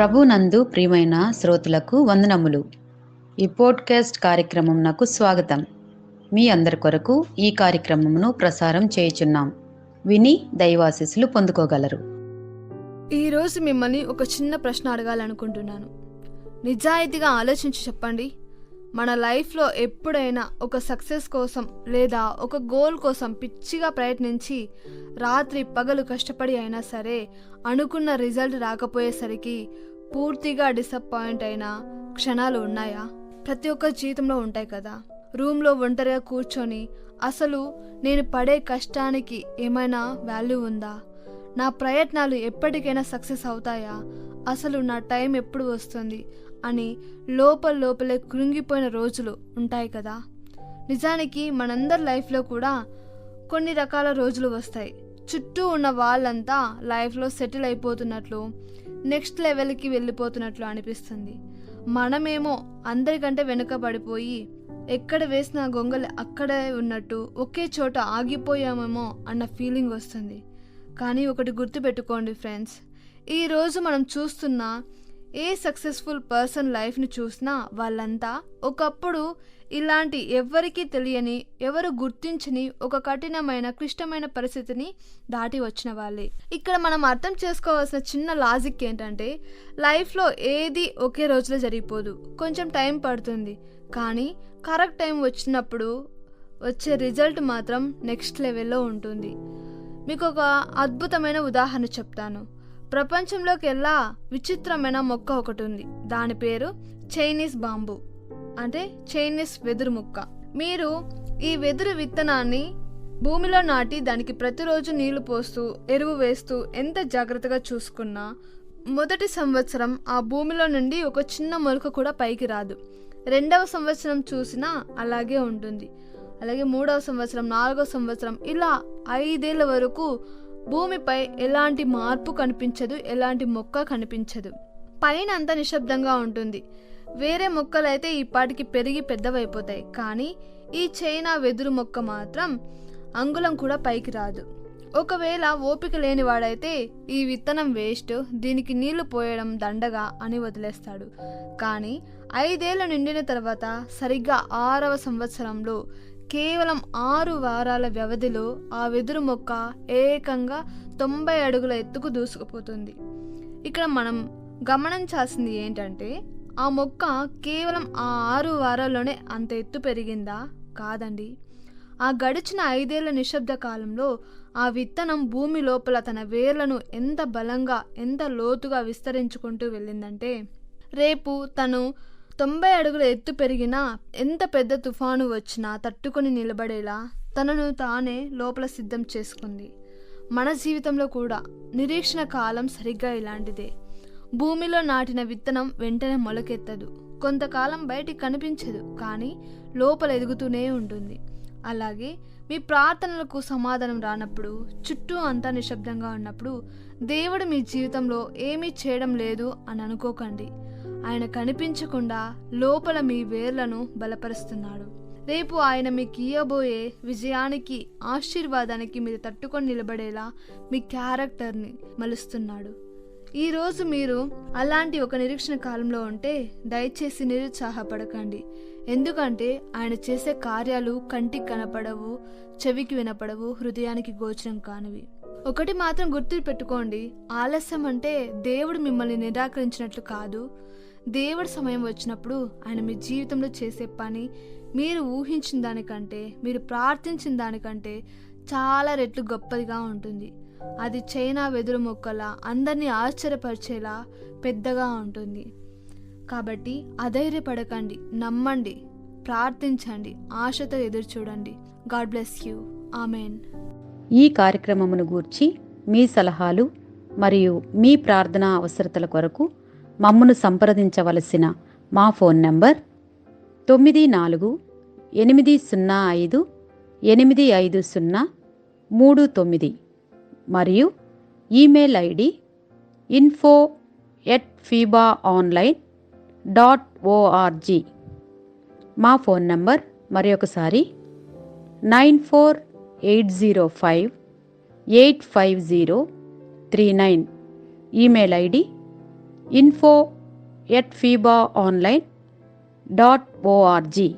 ప్రభునందు ప్రియమైన శ్రోతలకు వందనములు. ఈ పోడ్కాస్ట్ కార్యక్రమం నాకు స్వాగతం. మీ అందరి కొరకు ఈ కార్యక్రమమును ప్రసారం చేయుచున్నాం. విని దైవాశీస్సులు పొందుకోగలరు. ఈరోజు మిమ్మల్ని ఒక చిన్న ప్రశ్న అడగాలనుకుంటున్నాను. నిజాయితీగా ఆలోచించి చెప్పండి. మన లైఫ్లో ఎప్పుడైనా ఒక సక్సెస్ కోసం లేదా ఒక గోల్ కోసం పిచ్చిగా ప్రయత్నించి రాత్రి పగలు కష్టపడి అయినా సరే అనుకున్న రిజల్ట్ రాకపోయేసరికి పూర్తిగా డిసప్పాయింట్ అయిన క్షణాలు ఉన్నాయా? ప్రతి ఒక్క జీవితంలో ఉంటాయి కదా. రూమ్లో ఒంటరిగా కూర్చొని అసలు నేను పడే కష్టానికి ఏమైనా వాల్యూ ఉందా? నా ప్రయత్నాలు ఎప్పటికైనా సక్సెస్ అవుతాయా? అసలు నా టైం ఎప్పుడు వస్తుంది అని లోపలే కృంగిపోయిన రోజులు ఉంటాయి కదా. నిజానికి మనందరి లైఫ్లో కూడా కొన్ని రకాల రోజులు వస్తాయి. చుట్టూ ఉన్న వాళ్ళంతా లైఫ్లో సెటిల్ అయిపోతున్నట్లు, నెక్స్ట్ లెవెల్కి వెళ్ళిపోతున్నట్లు అనిపిస్తుంది. మనమేమో అందరికంటే వెనుకబడిపోయి ఎక్కడ వేసిన గొంగలి అక్కడే ఉన్నట్టు ఒకే చోట ఆగిపోయామేమో అన్న ఫీలింగ్ వస్తుంది. కానీ ఒకటి గుర్తుపెట్టుకోండి ఫ్రెండ్స్, ఈరోజు మనం చూస్తున్న ఏ సక్సెస్ఫుల్ పర్సన్ లైఫ్ని చూసినా వాళ్ళంతా ఒకప్పుడు ఇలాంటి ఎవ్వరికీ తెలియని, ఎవరు గుర్తించని ఒక కఠినమైన క్లిష్టమైన పరిస్థితిని దాటి వచ్చిన వాళ్ళే. ఇక్కడ మనం అర్థం చేసుకోవాల్సిన చిన్న లాజిక్ ఏంటంటే, లైఫ్లో ఏది ఒకే రోజులో జరిగిపోదు, కొంచెం టైం పడుతుంది. కానీ కరెక్ట్ టైం వచ్చినప్పుడు వచ్చే రిజల్ట్ మాత్రం నెక్స్ట్ లెవెల్లో ఉంటుంది. మీకు ఒక అద్భుతమైన ఉదాహరణ చెప్తాను. ప్రపంచంలోకి ఎలా విచిత్రమైన మొక్క ఒకటి ఉంది. దాని పేరు చైనీస్ బాంబూ, అంటే చైనీస్ వెదురు మొక్క. మీరు ఈ వెదురు విత్తనాన్ని భూమిలో నాటి దానికి ప్రతిరోజు నీళ్లు పోస్తూ ఎరువు వేస్తూ ఎంత జాగ్రత్తగా చూసుకున్నా మొదటి సంవత్సరం ఆ భూమిలో నుండి ఒక చిన్న మొలక కూడా పైకి రాదు. రెండవ సంవత్సరం చూసినా అలాగే ఉంటుంది. అలాగే 3వ సంవత్సరం, 4వ సంవత్సరం, ఇలా 5 ఏళ్ల వరకు భూమిపై ఎలాంటి మార్పు కనిపించదు, ఎలాంటి మొక్క కనిపించదు. పైన అంతా నిశ్శబ్దంగా ఉంటుంది. వేరే మొక్కలైతే ఈ పాటికి పెరిగి పెద్దవైపోతాయి. కానీ ఈ చైనా వెదురు మొక్క మాత్రం అంగుళం కూడా పైకి రాదు. ఒకవేళ ఓపిక లేని వాడైతే ఈ విత్తనం వేస్ట్, దీనికి నీళ్లు పోయడం దండగా అని వదిలేస్తాడు. కానీ 5 ఏళ్లు నిండిన తర్వాత సరిగ్గా 6వ సంవత్సరంలో కేవలం 6 వారాల వ్యవధిలో ఆ వెదురు మొక్క ఏకంగా 90 అడుగుల ఎత్తుకు దూసుకుపోతుంది. ఇక్కడ మనం గమనించాల్సింది ఏంటంటే, ఆ మొక్క కేవలం ఆ 6 వారాల్లోనే అంత ఎత్తు పెరిగిందా? కాదండి. ఆ గడిచిన 5 ఏళ్ల నిశ్శబ్ద కాలంలో ఆ విత్తనం భూమి లోపల తన వేర్లను ఎంత బలంగా, ఎంత లోతుగా విస్తరించుకుంటూ వెళ్ళిందంటే, రేపు తను 90 అడుగుల ఎత్తు పెరిగినా, ఎంత పెద్ద తుఫాను వచ్చినా తట్టుకొని నిలబడేలా తనను తానే లోపల సిద్ధం చేసుకుంది. మన జీవితంలో కూడా నిరీక్షణ కాలం సరిగ్గా ఇలాంటిదే. భూమిలో నాటిన విత్తనం వెంటనే మొలకెత్తదు, కొంతకాలం బయటికి కనిపించదు, కానీ లోపల ఎదుగుతూనే ఉంటుంది. అలాగే మీ ప్రార్థనలకు సమాధానం రానప్పుడు, చుట్టూ అంతా నిశ్శబ్దంగా ఉన్నప్పుడు దేవుడు మీ జీవితంలో ఏమీ చేయడం లేదు అని అనుకోకండి. ఆయన కనిపించకుండా లోపల మీ వేర్లను బలపరుస్తున్నాడు. రేపు ఆయన మీకు ఇయ్యబోయే విజయానికి, ఆశీర్వాదానికి మీరు తట్టుకొని నిలబడేలా మీ క్యారెక్టర్ని మలుస్తున్నాడు. ఈరోజు మీరు అలాంటి ఒక నిరీక్షణ కాలంలో ఉంటే దయచేసి నిరుత్సాహపడకండి. ఎందుకంటే ఆయన చేసే కార్యాలు కంటికి కనపడవు, చెవికి వినపడవు, హృదయానికి గోచరం కానివి. ఒకటి మాత్రం గుర్తు పెట్టుకోండి, ఆలస్యం అంటే దేవుడు మిమ్మల్ని నిరాకరించినట్లు కాదు. దేవుడి సమయం వచ్చినప్పుడు ఆయన మీ జీవితంలో చేసే పని మీరు ఊహించిన దానికంటే, మీరు ప్రార్థించిన దానికంటే చాలా రెట్లు గొప్పదిగా ఉంటుంది. అది చైనా వెదురు మొక్కలా అందరినీ ఆశ్చర్యపరిచేలా పెద్దగా ఉంటుంది. కాబట్టి అధైర్యపడకండి, నమ్మండి, ప్రార్థించండి, ఆశతో ఎదురు చూడండి. God bless you. ఆమెన్. ఈ కార్యక్రమమును గూర్చి మీ సలహాలు మరియు మీ ప్రార్థనా అవసరతల కొరకు మమ్మను సంప్రదించవలసిన మా ఫోన్ నంబర్ 9448585039 మరియు ఈమెయిల్ ఐడి info@fibaonline.org. మా ఫోన్ నంబర్ మరొకసారి 9480585039. Email ID info@fibaonline.org.